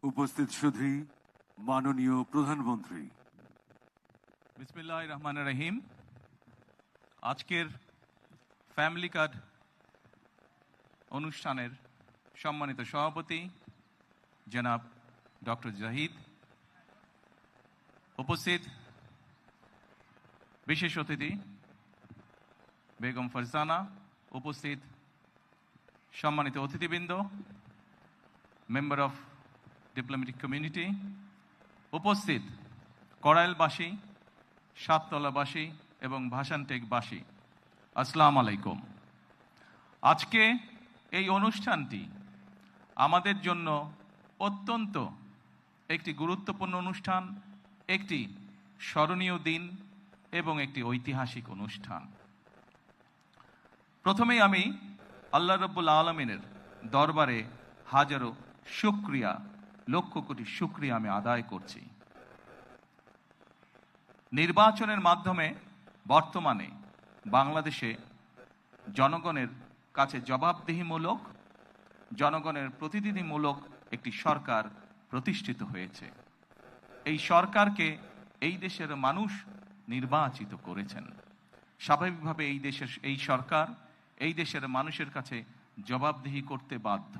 উপস্থিত সুধী, মাননীয় প্রধানমন্ত্রী। বিসমিল্লাহির রহমানির রহিম। আজকের ফ্যামিলি কার্ড অনুষ্ঠানের সম্মানিত সভাপতি জনাব ডক্টর জাহিদ, উপস্থিত বিশেষ অতিথি বেগম ফারজানা, উপস্থিত সম্মানিত অতিথিবৃন্দ, মেম্বার অফ ডিপ্লোম্যাটিক কমিউনিটি, উপস্থিত কড়াইলবাসী, সাততলাবাসী এবং ভাসানটেকবাসী, আসসালামু আলাইকুম। আজকে এই অনুষ্ঠানটি আমাদের জন্য অত্যন্ত একটি গুরুত্বপূর্ণ অনুষ্ঠান, একটি স্মরণীয় দিন এবং একটি ঐতিহাসিক অনুষ্ঠান। প্রথমেই আমি আল্লাহ রাব্বুল আলামিনের দরবারে হাজারো শুকরিয়া, লক্ষ কোটি শুকরিয়া আমি আদায় করছি। নির্বাচনের মাধ্যমে বর্তমানে বাংলাদেশে জনগণের কাছে জবাবদিহিমূলক, জনগণের প্রতিনিধিমূলক একটি সরকার প্রতিষ্ঠিত হয়েছে। এই সরকারকে এই দেশের মানুষ নির্বাচিত করেছেন। স্বাভাবিকভাবে এই সরকার এই দেশের মানুষের কাছে জবাবদিহি করতে বাধ্য।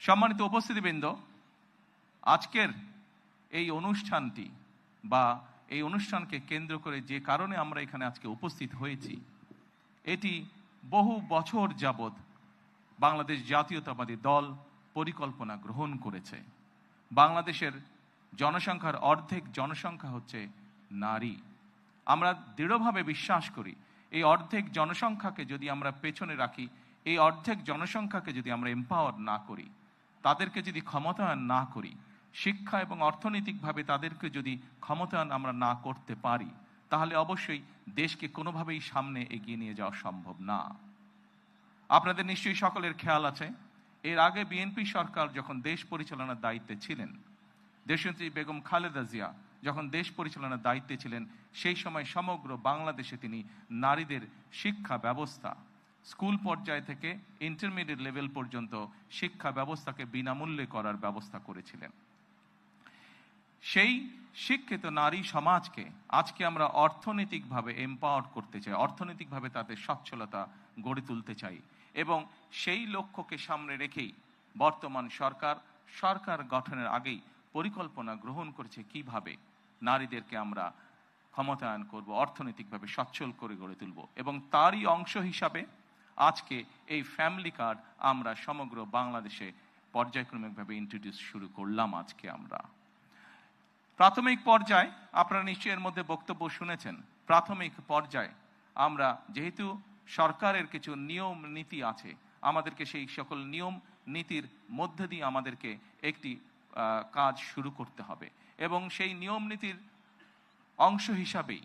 সম্মানিত উপস্থিতিবৃন্দ, আজকের এই অনুষ্ঠানটি বা এই অনুষ্ঠানকে কেন্দ্র করে যে কারণে আমরা এখানে আজকে উপস্থিত হয়েছি, এটি বহু বছর যাবৎ বাংলাদেশ জাতীয়তাবাদী দল পরিকল্পনা গ্রহণ করেছে। বাংলাদেশের জনসংখ্যার অর্ধেক জনসংখ্যা হচ্ছে নারী। আমরা দৃঢ়ভাবে বিশ্বাস করি এই অর্ধেক জনসংখ্যাকে যদি আমরা পেছনে রাখি, এই অর্ধেক জনসংখ্যাকে যদি আমরা এম্পাওয়ার না করি, তাদেরকে যদি ক্ষমতায়ন না করি, শিক্ষা এবং অর্থনৈতিকভাবে তাদেরকে যদি ক্ষমতায়ন আমরা না করতে পারি, তাহলে অবশ্যই দেশকে কোনোভাবেই সামনে এগিয়ে নিয়ে যাওয়া সম্ভব না। আপনাদের নিশ্চয়ই সকলের খেয়াল আছে, এর আগে বিএনপি সরকার যখন দেশ পরিচালনার দায়িত্বে ছিলেন, দেশনেত্রী বেগম খালেদা জিয়া যখন দেশ পরিচালনার দায়িত্বে ছিলেন, সেই সময় সমগ্র বাংলাদেশে তিনি নারীদের শিক্ষা ব্যবস্থা, স্কুল পর্যায় থেকে ইন্টারমিডিয়েট লেভেল পর্যন্ত শিক্ষা ব্যবস্থাকে বিনামূল্যে করার ব্যবস্থা করেছিলেন। সেই শিক্ষিত নারী সমাজকে আজকে আমরা অর্থনৈতিকভাবে এম্পাওয়ার করতে চাই, অর্থনৈতিকভাবে তাদের সচ্ছলতা গড়ে তুলতে চাই, এবং সেই লক্ষ্যকে সামনে রেখেই বর্তমান সরকার গঠনের আগেই পরিকল্পনা গ্রহণ করেছে কিভাবে নারীদেরকে আমরা ক্ষমতায়ন করব, অর্থনৈতিকভাবে সচ্ছল করে গড়ে তুলব। এবং তারই অংশ হিসাবে আজকে এই ফ্যামিলি কার্ড আমরা সমগ্র বাংলাদেশে পর্যায়ক্রমিকভাবে ইন্ট্রোডিউস শুরু করলাম। আজকে আমরা প্রাথমিক পর্যায়ে, আপনারা নিশ্চয়ই এর মধ্যে বক্তব্য শুনেছেন, প্রাথমিক পর্যায়ে আমরা যেহেতু সরকারের কিছু নিয়ম নীতি আছে, আমাদেরকে সেই সকল নিয়ম নীতির মধ্যে দিয়ে আমাদেরকে একটি কাজ শুরু করতে হবে, এবং সেই নিয়ম নীতির অংশ হিসাবেই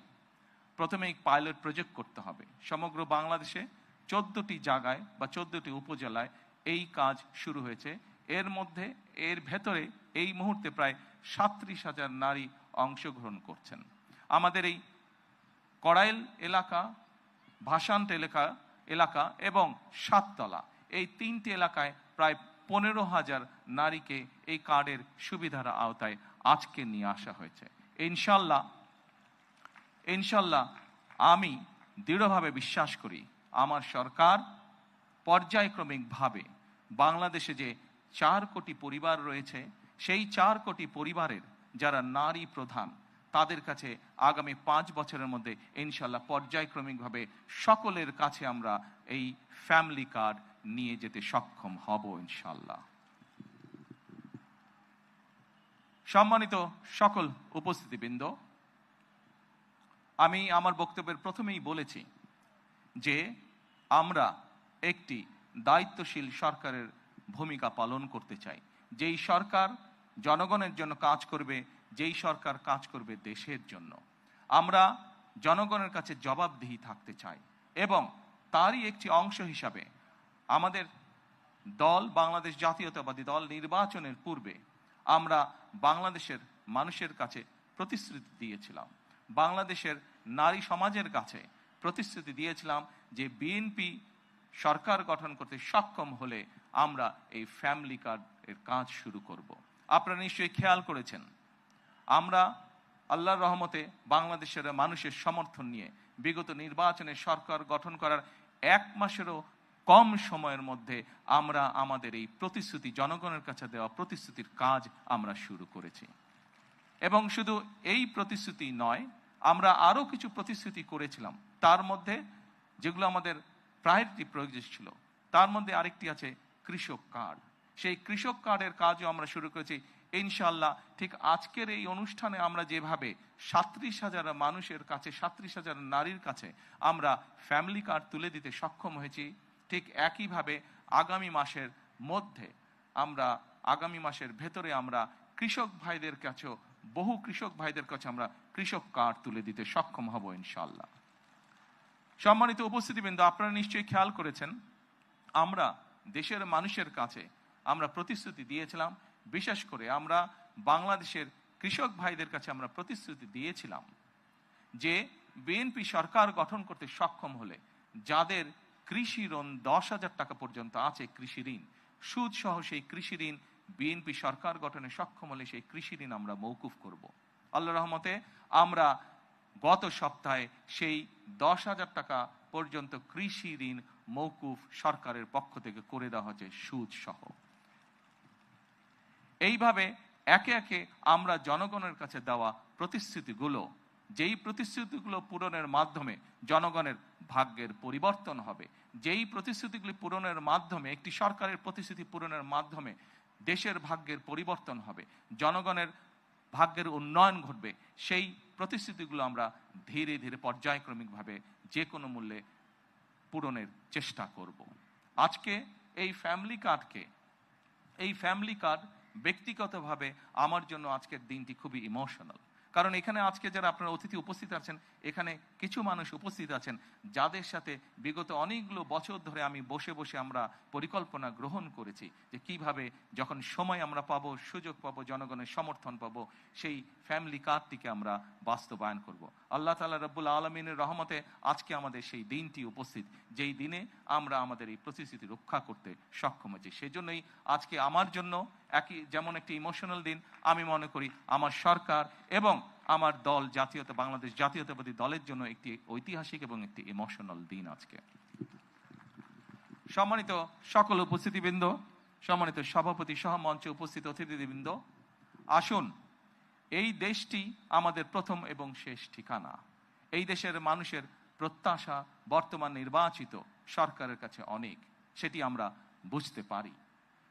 প্রথমে পাইলট প্রজেক্ট করতে হবে। সমগ্র বাংলাদেশে 14টি জায়গায় বা 14টি উপজেলায় এই কাজ শুরু হয়েছে। এর ভেতরে এই মুহূর্তে প্রায় 37,000 নারী অংশগ্রহণ করছেন। আমাদের এই কড়াইল এলাকা, ভাসান এলাকা এবং সাততলা, এই 3টি এলাকায় প্রায় 15,000 নারীকে এই কার্ডের সুবিধার আওতায় আজকে নিয়ে আসা হয়েছে। ইনশাল্লাহ আমি দৃঢ়ভাবে বিশ্বাস করি আমার সরকার পর্যায়ক্রমিকভাবে বাংলাদেশে যে 4 কোটি পরিবার রয়েছে, সেই 4 কোটি পরিবারের যারা নারী প্রধান, তাদের কাছে আগামী 5 বছরের মধ্যে ইনশাল্লাহ পর্যায়ক্রমিকভাবে সকলের কাছে আমরা এই ফ্যামিলি কার্ড নিয়ে যেতে সক্ষম হব ইনশাল্লাহ। সম্মানিত সকল উপস্থিতিবৃন্দ, আমি আমার বক্তব্যের প্রথমেই বলেছি যে আমরা একটি দায়িত্বশীল সরকারের ভূমিকা পালন করতে চাই, যেই সরকার জনগণের জন্য কাজ করবে, যেই সরকার কাজ করবে দেশের জন্য। আমরা জনগণের কাছে জবাবদিহি থাকতে চাই, এবং তারই একটি অংশ হিসাবে আমাদের দল, বাংলাদেশ জাতীয়তাবাদী দল, নির্বাচনের পূর্বে আমরা বাংলাদেশের মানুষের কাছে প্রতিশ্রুতি দিয়েছিলাম, বাংলাদেশের নারী সমাজের কাছে প্রতিশ্রুতি দিয়েছিলাম যে বিএনপি সরকার গঠন করতে সক্ষম হলে আমরা এই ফ্যামিলি কার্ড এর কাজ শুরু করব। আপনারা নিশ্চয়ই খেয়াল করেছেন, আমরা আল্লাহর রহমতে বাংলাদেশের মানুষের সমর্থন নিয়ে বিগত নির্বাচনে সরকার গঠন করার 1 মাসেরও কম সময়ের মধ্যে আমরা আমাদের এই প্রতিশ্রুতি, জনগণের কাছে দেওয়া প্রতিশ্রুতির কাজ আমরা শুরু করেছি। এবং শুধু এই প্রতিশ্রুতি নয়, আমরা আরো কিছু প্রতিশ্রুতি করেছিলাম, তার মধ্যে যেগুলো আমাদের প্রায়োরিটি প্রয়োজন ছিল, তার মধ্যে আরেকটি আছে কৃষক কার্ড। সেই কৃষক কার্ডের কাজও আমরা শুরু করেছি ইনশাআল্লাহ। ঠিক আজকের এই অনুষ্ঠানে আমরা যেভাবে 37,000 মানুষের কাছে, 37,000 নারীর কাছে আমরা ফ্যামিলি কার্ড তুলে দিতে সক্ষম হয়েছি, ঠিক একইভাবে আগামী মাসের মধ্যে আগামী মাসের ভেতরে আমরা কৃষক ভাইদের কাছেও, বহু কৃষক ভাইদের কাছে আমরা কৃষক কার্ড তুলে দিতে সক্ষম হব ইনশাআল্লাহ। সম্মানিত উপস্থিতিবৃন্দ, আপনারা নিশ্চয়ই খেয়াল করেছেন, আমরা দেশের মানুষের কাছে আমরা প্রতিশ্রুতি দিয়েছিলাম, বিশেষ করে আমরা বাংলাদেশের কৃষক ভাইদের কাছে আমরা প্রতিশ্রুতি দিয়েছিলাম যে বিএনপি সরকার গঠন করতে সক্ষম হলে যাদের কৃষি ঋণ 10,000 টাকা পর্যন্ত আছে, কৃষি ঋণ সুদ সহ, সেই কৃষি ঋণ বিএনপি সরকার গঠনে সক্ষম হলে সেই কৃষি ঋণ আমরা মওকুফ করব। আল্লাহর রহমতে আমরা গত সপ্তাহে সেই 10,000 টাকা পর্যন্ত কৃষি ঋণ মওকুফ সরকারের পক্ষ থেকে করে দেওয়া হয়েছে সুদ সহ। এইভাবে একে একে আমরা জনগণের কাছে দেওয়া প্রতিশ্রুতিগুলো, যেই প্রতিশ্রুতিগুলো পূরণের মাধ্যমে জনগণের ভাগ্যের পরিবর্তন হবে, যেই প্রতিশ্রুতিগুলি পূরণের মাধ্যমে, একটি সরকারের প্রতিশ্রুতি পূরণের মাধ্যমে দেশের ভাগ্যের পরিবর্তন হবে, জনগণের ভাগ্যের উন্নয়ন ঘটবে, সেই প্রতিশ্রুতিগুলো আমরা ধীরে ধীরে পর্যায়ক্রমিকভাবে যে কোনো মূল্যে পূরণের চেষ্টা করব। আজকে এই ফ্যামিলি কার্ড ব্যক্তিগতভাবে আমার জন্য আজকের দিনটি খুবই ইমোশনাল। কারণ এখানে আজকে যারা আপনারা অতিথি উপস্থিত আছেন, এখানে কিছু মানুষ উপস্থিত আছেন যাদের সাথে বিগত অনেকগুলো বছর ধরে আমি বসে বসে আমরা পরিকল্পনা গ্রহণ করেছি যে কিভাবে যখন সময় আমরা পাবো, সুযোগ পাবো, জনগণের সমর্থন পাবো, সেই ফ্যামিলি কার্ডটিকে আমরা বাস্তবায়ন করব। আল্লাহ তাআলা রব্বুল আলামিনের রহমতে আজকে আমাদের সেই দিনটি উপস্থিত, যেই দিনে আমরা আমাদের এই প্রতিশ্রুতি রক্ষা করতে সক্ষম হয়েছি। সেজন্যই আজকে আমার জন্য যেমন একটি ইমোশনাল দিন, আমি মনে করি আমার সরকার এবং আমার দল, বাংলাদেশ জাতীয়তাবাদী দলের জন্য একটি ঐতিহাসিক এবং একটি ইমোশনাল দিন আজকে। সম্মানিত সকল উপস্থিতিবৃন্দ, সম্মানিত সভাপতি সহ মঞ্চে উপস্থিত অতিথিবৃন্দ, আসুন, এই দেশটি আমাদের প্রথম এবং শেষ ঠিকানা। এই দেশের মানুষের প্রত্যাশা বর্তমান নির্বাচিত সরকারের কাছে অনেক, সেটি আমরা বুঝতে পারি।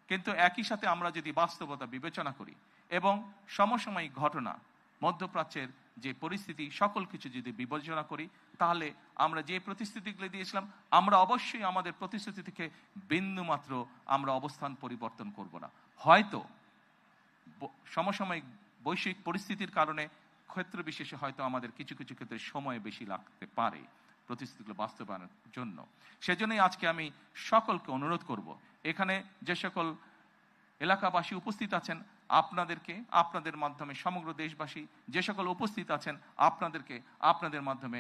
কিন্তু একই সাথে আমরা যদি বাস্তবতা বিবেচনা করি এবং সমসাময়িক ঘটনা, মধ্যপ্রাচ্যের যে পরিস্থিতি, সকল কিছু যদি বিবেচনা করি, তাহলে আমরা যে প্রতিশ্রুতিগুলি দিয়েছিলাম, আমরা অবশ্যই আমাদের প্রতিশ্রুতি থেকে বিন্দুমাত্র আমরা অবস্থান পরিবর্তন করব না। হয়তো সমসাময়িক বৈশ্বিক পরিস্থিতির কারণে ক্ষেত্র বিশেষে হয়তো আমাদের কিছু কিছু ক্ষেত্রে সময় বেশি লাগতে পারে প্রতিশ্রুতিগুলো বাস্তবায়নের জন্য। সেজন্যই আজকে আমি সকলকে অনুরোধ করব, এখানে যে সকল এলাকাবাসী উপস্থিত আছেন, আপনাদের মাধ্যমে সমগ্র দেশবাসী যে সকল উপস্থিত আছেন, আপনাদের মাধ্যমে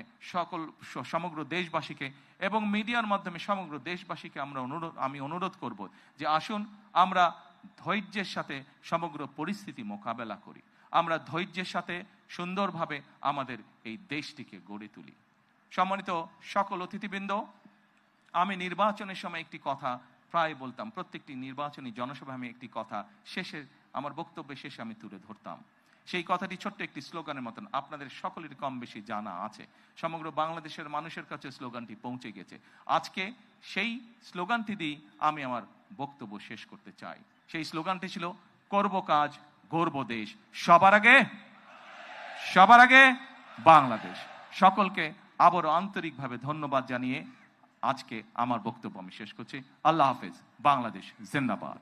সমগ্র দেশবাসীকে এবং মিডিয়ার মাধ্যমে সমগ্র দেশবাসীকে আমি অনুরোধ করব যে আসুন আমরা ধৈর্যের সাথে সমগ্র পরিস্থিতি মোকাবেলা করি, আমরা ধৈর্যের সাথে সুন্দরভাবে আমাদের এই দেশটিকে গড়ে তুলি। সম্মানিত সকল অতিথিবৃন্দ, আমি নির্বাচনের সময় একটি কথা প্রায় বলতাম, প্রত্যেকটি নির্বাচনী জনসভায় আমি একটি কথা আমার বক্তব্যের শেষে আমি তুলে ধরতাম। সেই কথাটি ছোট্ট একটি স্লোগানের মতন, আপনাদের সকলের কম বেশি জানা আছে, সমগ্র বাংলাদেশের মানুষের কাছে স্লোগানটি পৌঁছে গেছে। আজকে সেই স্লোগানটি দিয়ে আমি আমার বক্তব্য শেষ করতে চাই। সেই স্লোগানটি ছিল, করব কাজ, গড়ব দেশ, সবার আগে বাংলাদেশ। সকলকে আবারও আন্তরিকভাবে ধন্যবাদ জানিয়ে আজকে আমার বক্তব্য আমি শেষ করছি। আল্লাহ হাফেজ। বাংলাদেশ জিন্দাবাদ।